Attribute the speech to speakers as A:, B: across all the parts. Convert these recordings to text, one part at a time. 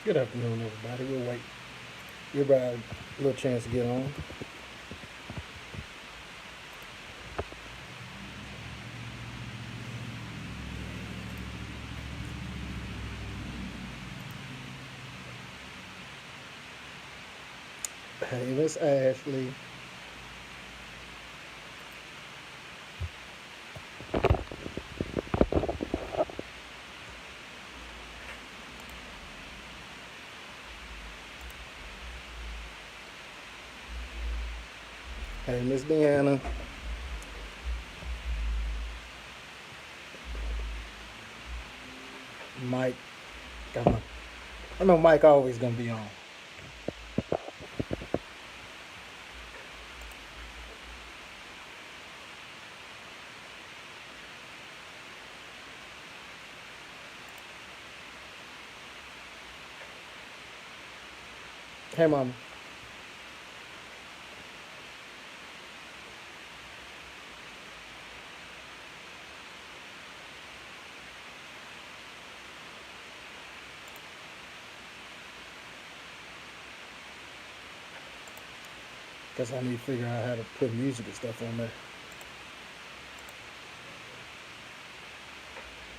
A: Good afternoon, everybody. We'll wait. Give everybody a little chance to get on. Hey, Miss Ashley. Hey, Miss Deanna. Mike. I know Mike always gonna be on. Hey, Mama. Guess I need to figure out how to put music and stuff on there.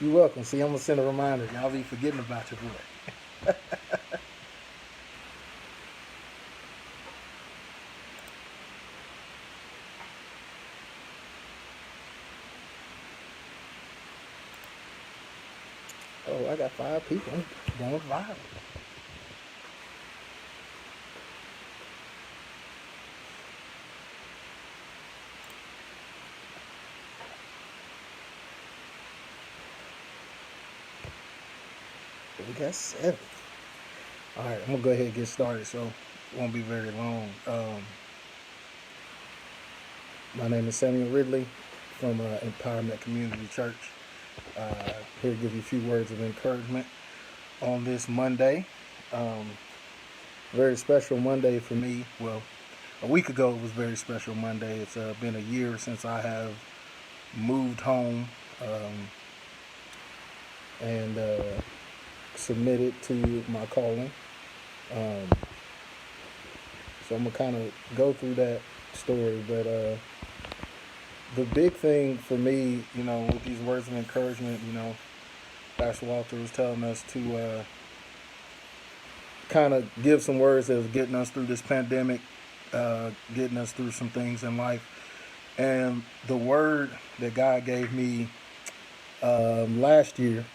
A: You're welcome. See, I'm gonna send a reminder. Y'all be forgetting about your boy. Oh, I got 5 people. I'm going viral. We got 7. All right, I'm gonna go ahead and get started. So it won't be very long. My name is Samuel Ridley from Empowerment Community Church. Here to give you a few words of encouragement on this Monday. Very special Monday for me. Well, a week ago it was very special Monday. It's been a year since I have moved home and submitted to my calling. So I'm gonna kind of go through that story, but the big thing for me, with these words of encouragement, Pastor Walter was telling us to kind of give some words that was getting us through this pandemic, getting us through some things in life. And the word that God gave me last year,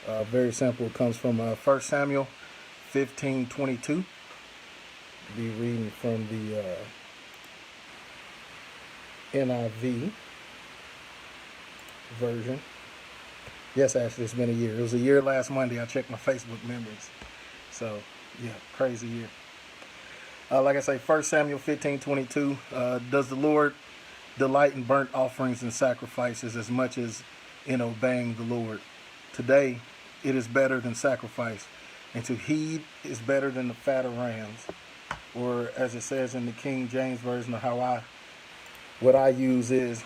A: very simple, comes from 1 Samuel 15:22. Be reading from the NIV version. Yes, actually, it's been a year. It was a year last Monday. I checked my Facebook memories. So, yeah, crazy year. Like I say, 1 Samuel 15:22. Does the Lord delight in burnt offerings and sacrifices as much as in obeying the Lord? Today, it is better than sacrifice, and to heed is better than the fat of rams. Or as it says in the King James Version of what I use is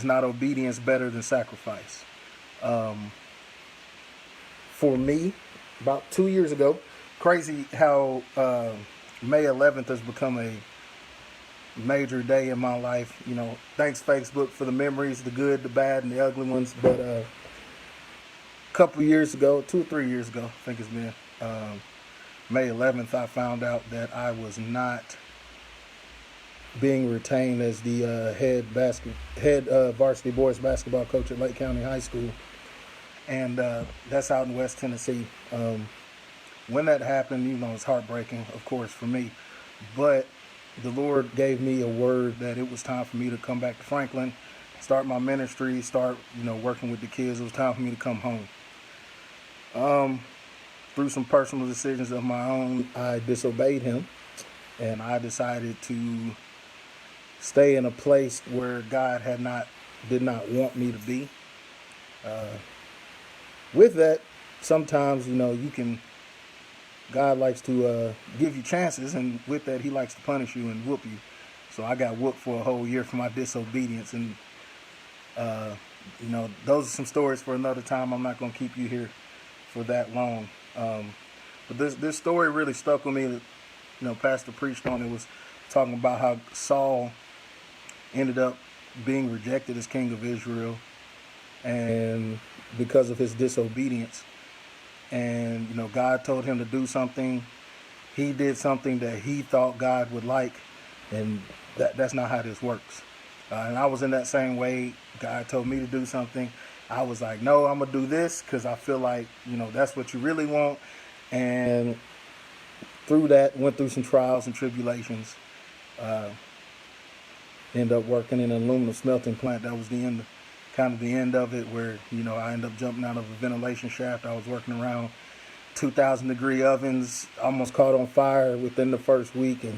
A: not obedience better than sacrifice? For me, about 2 years ago, crazy how May 11th has become a major day in my life. Thanks Facebook for the memories, the good, the bad, and the ugly ones. But a couple years ago, 2 or 3 years ago, I think it's been May 11th, I found out that I was not being retained as the head varsity boys basketball coach at Lake County High School, and that's out in West Tennessee. When that happened, it's heartbreaking, of course, for me. But the Lord gave me a word that it was time for me to come back to Franklin, start my ministry, start working with the kids. It was time for me to come home. Through some personal decisions of my own, I disobeyed him, and I decided to stay in a place where God did not want me to be. With that, sometimes God likes to give you chances, and with that, He likes to punish you and whoop you. So I got whooped for a whole year for my disobedience, and those are some stories for another time. I'm not going to keep you here for that long. But this story really stuck with me. You know, Pastor preached on it, was talking about how Saul ended up being rejected as king of Israel, and because of his disobedience. And you know, God told him to do something. He did something that he thought God would like, and that's not how this works. And I was in that same way. God told me to do something. I was like, no, I'm gonna do this because I feel like, you know, that's what you really want. And through that, went through some trials and tribulations. Uh, Ended up working in an aluminum smelting plant. That was the end, kind of the end of it, where, you know, I ended up jumping out of a ventilation shaft. I was working around 2,000-degree ovens, almost caught on fire within the first week, and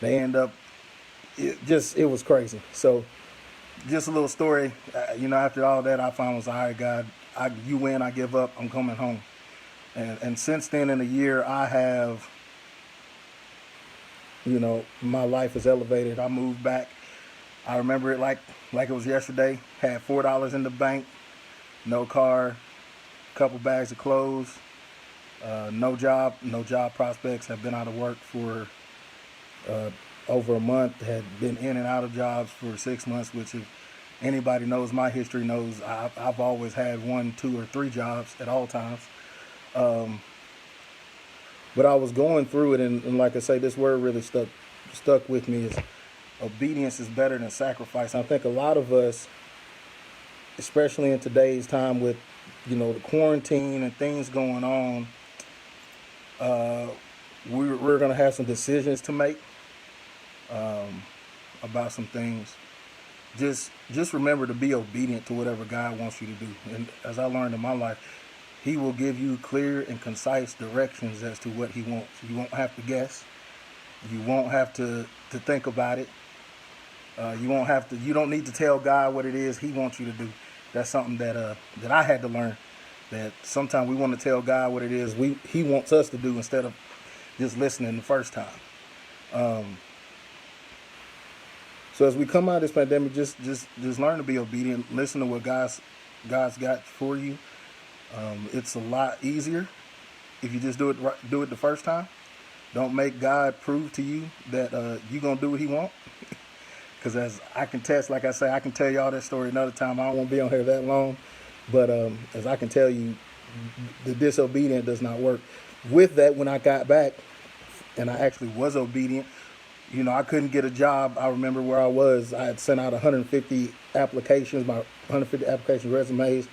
A: they end up, it was crazy. So just a little story. You know, after all that, I finally was, all right, God, you win, I give up, I'm coming home. And since then, in a year, I have, you know, my life is elevated. I moved back. I remember it like it was yesterday. Had $4 in the bank, no car, couple bags of clothes, no job prospects. Have been out of work for over a month. Had been in and out of jobs for 6 months, which if anybody knows my history knows I've always had 1, 2, or 3 jobs at all times. But I was going through it, and like I say, this word really stuck with me. Is obedience is better than sacrifice. I think a lot of us, especially in today's time with, you know, the quarantine and things going on, we're going to have some decisions to make about some things. Just remember to be obedient to whatever God wants you to do. And as I learned in my life, He will give you clear and concise directions as to what He wants. You won't have to guess. You won't have to think about it. You don't need to tell God what it is He wants you to do. That's something that I had to learn. That sometimes we want to tell God what it is He wants us to do instead of just listening the first time. So as we come out of this pandemic, just learn to be obedient. Listen to what God's got for you. It's a lot easier if you just do it the first time. Don't make God prove to you that you're gonna do what He wants. Because as I can test, like I say, I can tell y'all that story another time. I don't want to be on here that long. But as I can tell you, the disobedient does not work. With that, when I got back, and I actually was obedient, you know, I couldn't get a job. I remember where I was. I had sent out 150 applications, my 150 application resumes.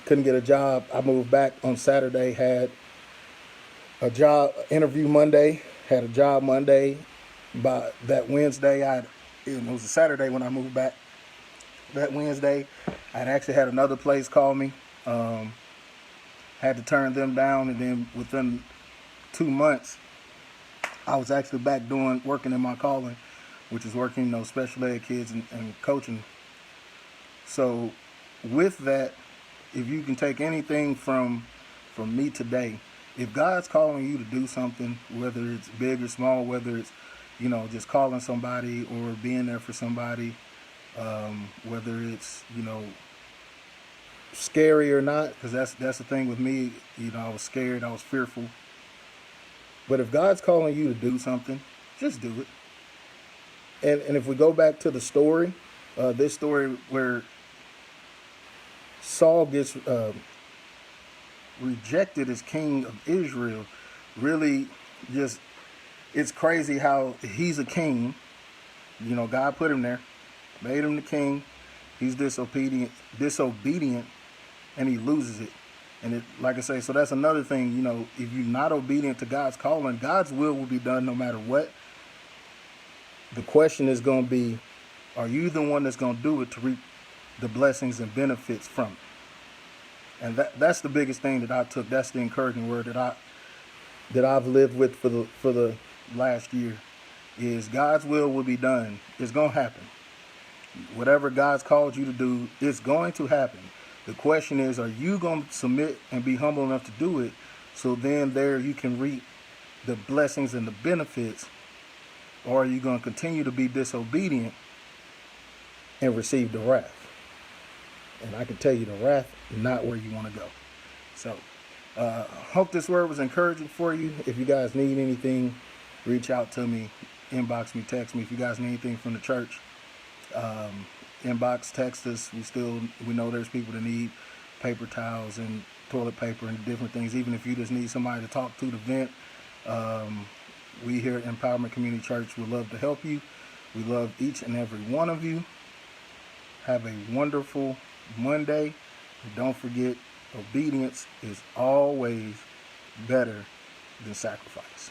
A: Couldn't get a job. I moved back on Saturday, had a job interview Monday, had a job Monday. By that Wednesday, it was a Saturday when I moved back. That Wednesday, I'd actually had another place call me. Had to turn them down, and then within 2 months, I was actually back working in my calling, which is working, you know, special ed kids and coaching. So with that, if you can take anything from me today, if God's calling you to do something, whether it's big or small, whether it's, you know, just calling somebody or being there for somebody, whether it's, you know, scary or not, because that's the thing with me. You know, I was scared, I was fearful. But if God's calling you to do something, just do it. And if we go back to the story, this story where Saul gets rejected as king of Israel, really just, it's crazy how he's a king. You know, God put him there, made him the king. He's disobedient, and he loses it. And it, like I say, so that's another thing. You know, if you're not obedient to God's calling, God's will be done no matter what. The question is going to be, are you the one that's going to do it to reap the blessings and benefits from it? And that's the biggest thing that I took. That's the encouraging word that I've lived with for the last year, is God's will be done. It's going to happen. Whatever God's called you to do, it's going to happen. The question is, are you going to submit and be humble enough to do it, so then there you can reap the blessings and the benefits, or are you going to continue to be disobedient and receive the wrath? And I can tell you, the wrath is not where you want to go. So Hope this word was encouraging for you. If you guys need anything, reach out to me, inbox me, text me. If you guys need anything from the church, inbox, text us. We know there's people that need paper towels and toilet paper and different things. Even if you just need somebody to talk to vent, we here at Empowerment Community Church would love to help you. We love each and every one of you. Have a wonderful Monday. And don't forget, obedience is always better than sacrifice.